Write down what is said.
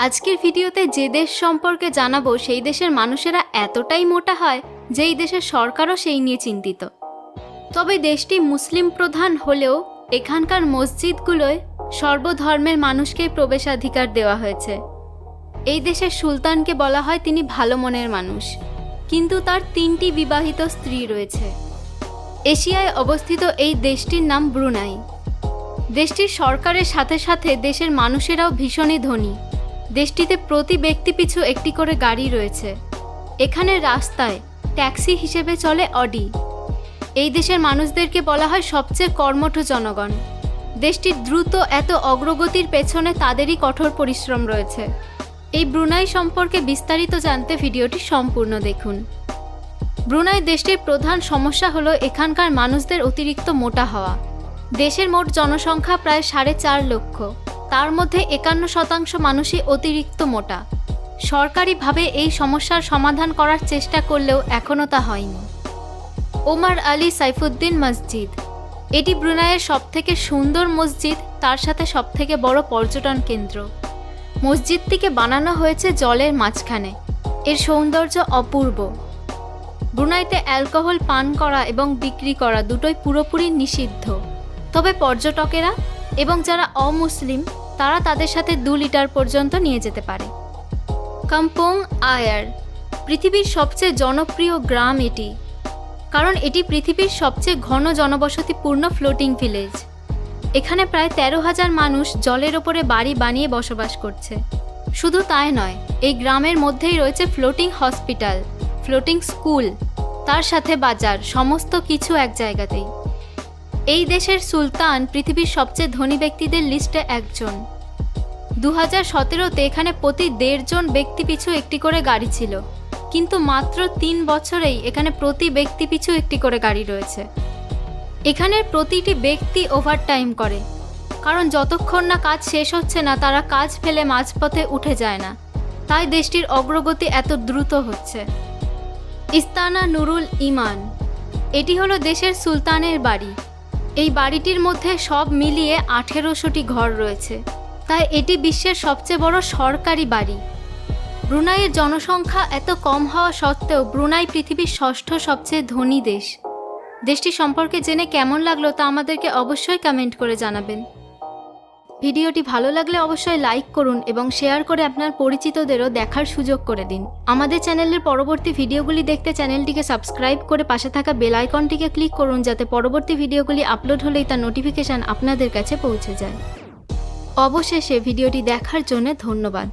আজকের ভিডিওতে যে দেশ সম্পর্কে জানাবো সেই দেশের মানুষেরা এতটাই মোটা হয় যে এই দেশের সরকারও সেই নিয়ে চিন্তিত। তবে দেশটি মুসলিম প্রধান হলেও এখানকার মসজিদগুলোয় সর্বধর্মের মানুষকেই প্রবেশাধিকার দেওয়া হয়েছে। এই দেশের সুলতানকে বলা হয় তিনি ভালো মনের মানুষ, কিন্তু তার 3টি বিবাহিত স্ত্রী রয়েছে। এশিয়ায় অবস্থিত এই দেশটির নাম ব্রুনাই। দেশটির সরকারের সাথে সাথে দেশের মানুষেরাও ভীষণই ধনী। দেশটিতে প্রতি ব্যক্তি পিছু একটি করে গাড়ি রয়েছে। এখানে রাস্তায় ট্যাক্সি হিসেবে চলে অডি। এই দেশের মানুষদেরকে বলা হয় সবচেয়ে কর্মঠ জনগণ। দেশটির দ্রুত এত অগ্রগতির পেছনে তাদেরই কঠোর পরিশ্রম রয়েছে। এই ব্রুনাই সম্পর্কে বিস্তারিত জানতে ভিডিওটি সম্পূর্ণ দেখুন। ব্রুনাই দেশটির প্রধান সমস্যা হলো এখানকার মানুষদের অতিরিক্ত মোটা হওয়া। দেশের মোট জনসংখ্যা প্রায় 4.5 লক্ষ, তার মধ্যে 51% মানুষই অতিরিক্ত মোটা। সরকারিভাবে এই সমস্যার সমাধান করার চেষ্টা করলেও এখনও তা হয়নি। ওমর আলী সাইফুদ্দিন মসজিদ, এটি ব্রুনাইয়ের সবথেকে সুন্দর মসজিদ, তার সাথে সবথেকে বড় পর্যটন কেন্দ্র। মসজিদটিকে বানানো হয়েছে জলের মাঝখানে। এর সৌন্দর্য অপূর্ব। ব্রুনাইতে অ্যালকোহল পান করা এবং বিক্রি করা দুটোই পুরোপুরি নিষিদ্ধ। তবে পর্যটকেরা এবং যারা অমুসলিম তারা তাদের সাথে 2 লিটার পর্যন্ত নিয়ে যেতে পারে। কাম্পং আয়ার, পৃথিবীর সবচেয়ে জনপ্রিয় গ্রাম এটি, কারণ এটি পৃথিবীর সবচেয়ে ঘন জনবসতিপূর্ণ ফ্লোটিং ভিলেজ। এখানে প্রায় 13,000 মানুষ জলের ওপরে বাড়ি বানিয়ে বসবাস করছে। শুধু তাই নয়, এই গ্রামের মধ্যেই রয়েছে ফ্লোটিং হসপিটাল, ফ্লোটিং স্কুল, তার সাথে বাজার, সমস্ত কিছু এক জায়গাতেই। এই দেশের সুলতান পৃথিবীর সবচেয়ে ধনী ব্যক্তিদের লিস্টে একজন। 2017তে এখানে প্রতি 1.5 জন ব্যক্তি পিছু একটি করে গাড়ি ছিল, কিন্তু মাত্র 3 বছরেই এখানে প্রতি ব্যক্তি পিছু একটি করে গাড়ি রয়েছে। এখানের প্রতিটি ব্যক্তি ওভারটাইম করে, কারণ যতক্ষণ না কাজ শেষ হচ্ছে না তারা কাজ ফেলে মাঝপথে উঠে যায় না। তাই দেশটির অগ্রগতি এত দ্রুত হচ্ছে। ইস্তানা নুরুল ইমান, এটি হলো দেশের সুলতানের বাড়ি। এই বাড়িটির মধ্যে সব মিলিয়ে 1800টি ঘর রয়েছে, তাই এটি বিশ্বের সবচেয়ে বড় সরকারি বাড়ি। ব্রুনাইয়ের জনসংখ্যা এত কম হওয়া সত্ত্বেও ব্রুনাই পৃথিবীর 6ষ্ঠ সবচেয়ে ধনী দেশ। দেশটি সম্পর্কে জেনে কেমন লাগলো তা আমাদেরকে অবশ্যই কমেন্ট করে জানাবেন। ভিডিওটি ভালো লাগলে অবশ্যই লাইক করুন এবং শেয়ার করে আপনার পরিচিতদেরও দেখার সুযোগ করে দিন। আমাদের চ্যানেলের পরবর্তী ভিডিওগুলি দেখতে চ্যানেলটিকে সাবস্ক্রাইব করে পাশে থাকা বেল আইকনটিকে ক্লিক করুন, যাতে পরবর্তী ভিডিওগুলি আপলোড হলেই তার নোটিফিকেশন আপনাদের কাছে পৌঁছে যায়। অবশেষে ভিডিওটি দেখার জন্য ধন্যবাদ।